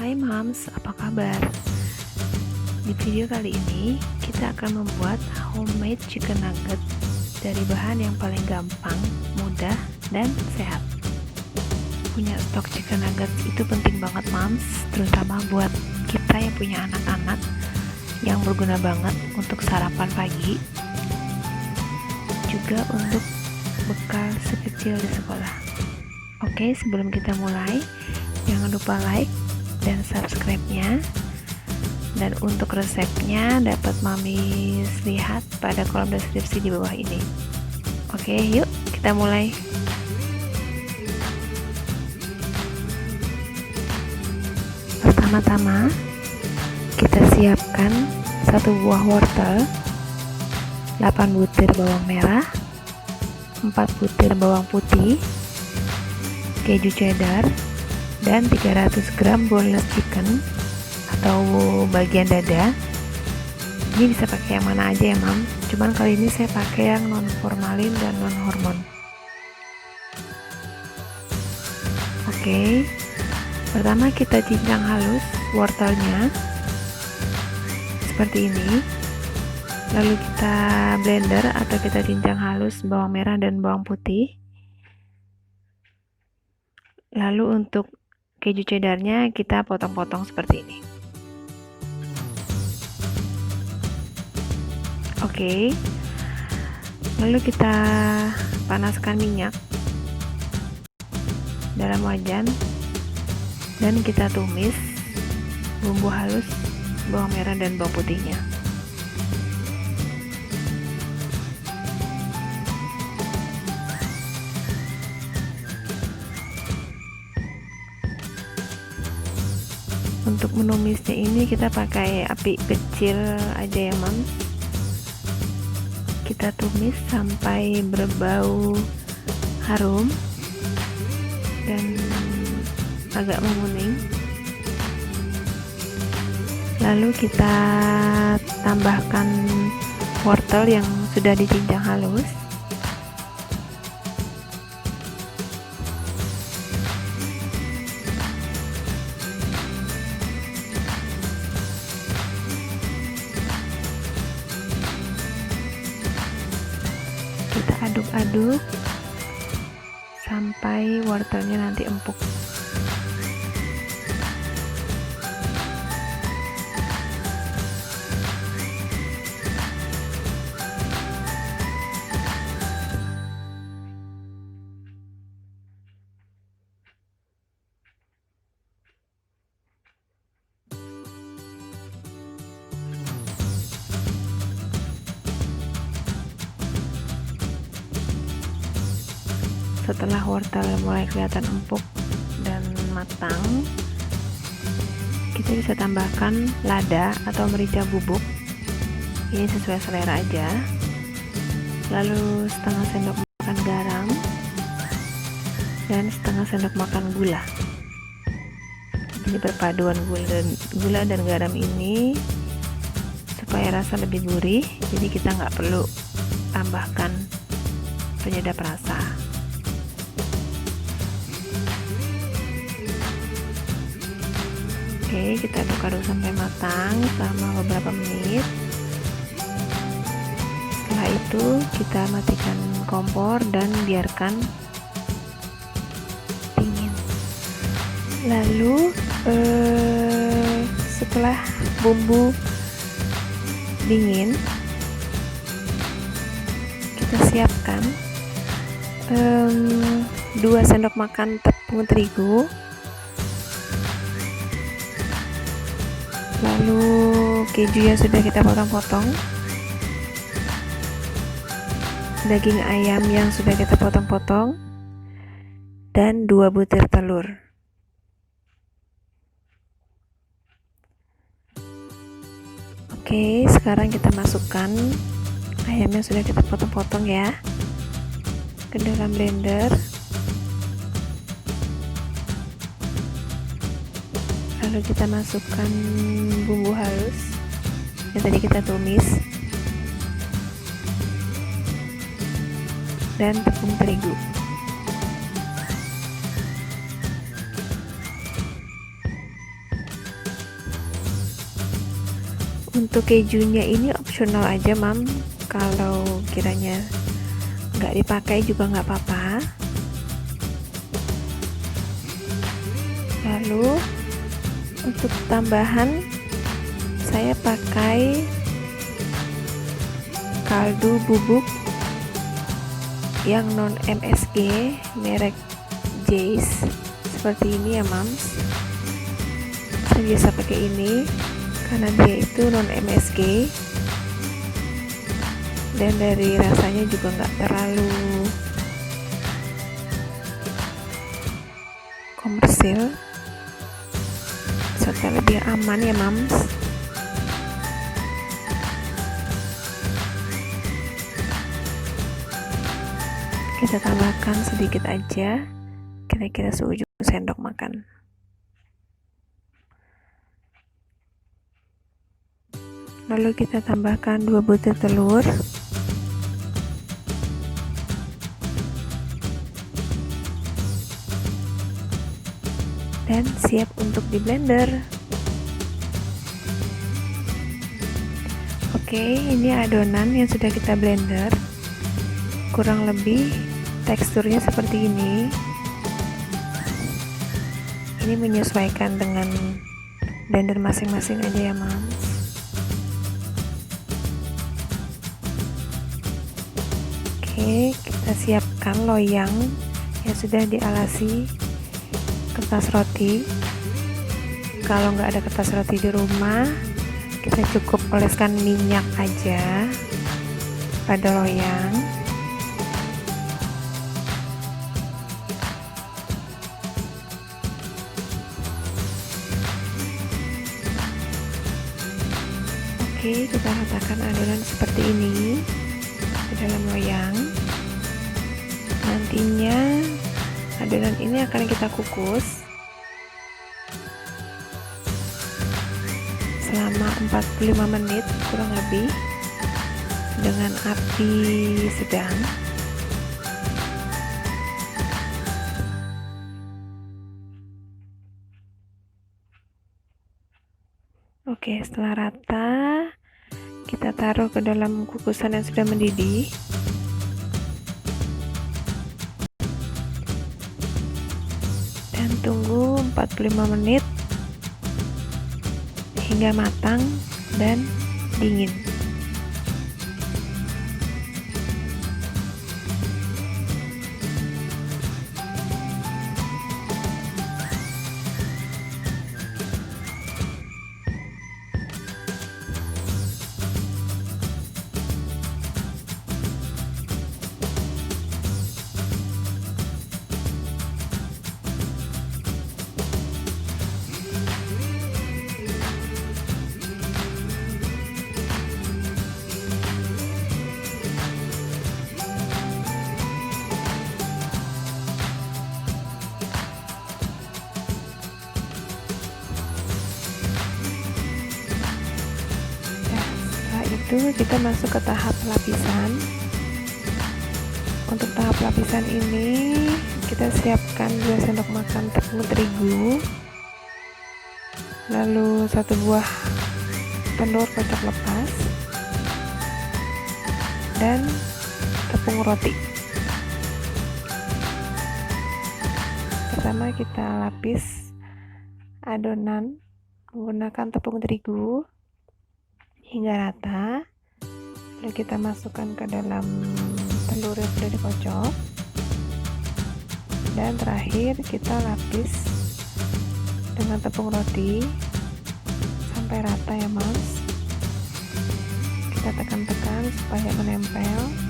Hai Mams, apa kabar? Di video kali ini kita akan membuat homemade chicken nugget dari bahan yang paling gampang, mudah, dan sehat. Punya stok chicken nugget itu penting banget Mams, terutama buat kita yang punya anak-anak, yang berguna banget untuk sarapan pagi, juga untuk bekal sekecil di sekolah. Oke, sebelum kita mulai, jangan lupa like dan subscribe-nya, dan untuk resepnya dapat Mami lihat pada kolom deskripsi di bawah ini. Oke, yuk kita mulai. Pertama-tama kita siapkan 1 buah wortel, 8 butir bawang merah, 4 butir bawang putih, keju cheddar, dan 300 gram boneless chicken atau bagian dada. Ini bisa pakai yang mana aja ya Mam, cuman kali ini saya pakai yang non formalin dan non hormon. Oke, pertama kita cincang halus wortelnya seperti ini, lalu kita blender atau kita cincang halus bawang merah dan bawang putih. Lalu untuk keju cheddarnya kita potong-potong seperti ini. Oke, lalu kita panaskan minyak dalam wajan dan kita tumis bumbu halus bawang merah dan bawang putihnya. Untuk menumisnya ini kita pakai api kecil aja ya Mam. Kita tumis sampai berbau harum dan agak menguning. Lalu kita tambahkan wortel yang sudah dicincang halus. Kita aduk-aduk sampai wortelnya nanti empuk. Setelah wortel mulai kelihatan empuk dan matang, kita bisa tambahkan lada atau merica bubuk. Ini sesuai selera aja. Lalu setengah sendok makan garam dan setengah sendok makan gula. Ini perpaduan gula dan garam ini supaya rasa lebih gurih, jadi kita nggak perlu tambahkan penyedap rasa. Oke, kita aduk-aduk sampai matang selama beberapa menit. Setelah itu kita matikan kompor dan biarkan dingin. Lalu setelah bumbu dingin, kita siapkan 2 sendok makan tepung terigu, lalu keju yang sudah kita potong-potong, daging ayam yang sudah kita potong-potong, dan 2 butir telur. Oke, sekarang kita masukkan ayam yang sudah kita potong-potong ya ke dalam blender. Lalu kita masukkan bumbu halus yang tadi kita tumis dan tepung terigu. Untuk kejunya ini opsional aja, Mam. Kalau kiranya nggak dipakai juga nggak apa-apa. Lalu untuk tambahan saya pakai kaldu bubuk yang non MSG merek Jace seperti ini ya, Mams. Saya biasa pakai ini karena dia itu non MSG dan dari rasanya juga nggak terlalu komersil, serta lebih aman ya, Mams. Kita tambahkan sedikit aja, kira-kira seujung sendok makan. Lalu kita tambahkan 2 butir telur, dan siap untuk di blender. Oke, ini adonan yang sudah kita blender. Kurang lebih teksturnya seperti ini. Ini menyesuaikan dengan blender masing-masing aja ya, Mams. Oke, kita siapkan loyang yang sudah dialasi kertas roti. Kalau nggak ada kertas roti di rumah, kita cukup oleskan minyak aja pada loyang. Oke, kita ratakan adonan seperti ini ke dalam loyang. Nantinya adonan ini akan kita kukus selama 45 menit kurang lebih dengan api sedang. Oke, setelah rata kita taruh ke dalam kukusan yang sudah mendidih. Dan tunggu 45 menit hingga matang dan dingin. Kita masuk ke tahap lapisan. Untuk tahap lapisan ini kita siapkan 2 sendok makan tepung terigu, lalu 1 buah telur kocok lepas, dan tepung roti. Pertama kita lapis adonan menggunakan tepung terigu hingga rata. Lalu kita masukkan ke dalam telur yang sudah dikocok, dan terakhir kita lapis dengan tepung roti sampai rata ya, Mams. Kita tekan-tekan supaya menempel.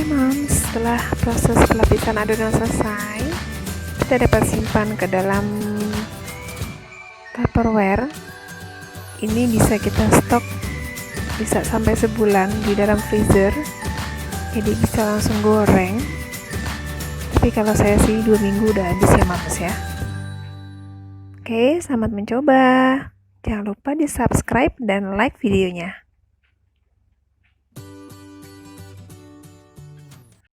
Moms, setelah proses pelapisan adonan selesai, kita dapat simpan ke dalam Tupperware. Ini bisa kita stok bisa sampai sebulan di dalam freezer, jadi bisa langsung goreng. Tapi kalau saya sih 2 minggu udah habis ya Moms ya. Oke, selamat mencoba. Jangan lupa di subscribe dan like videonya.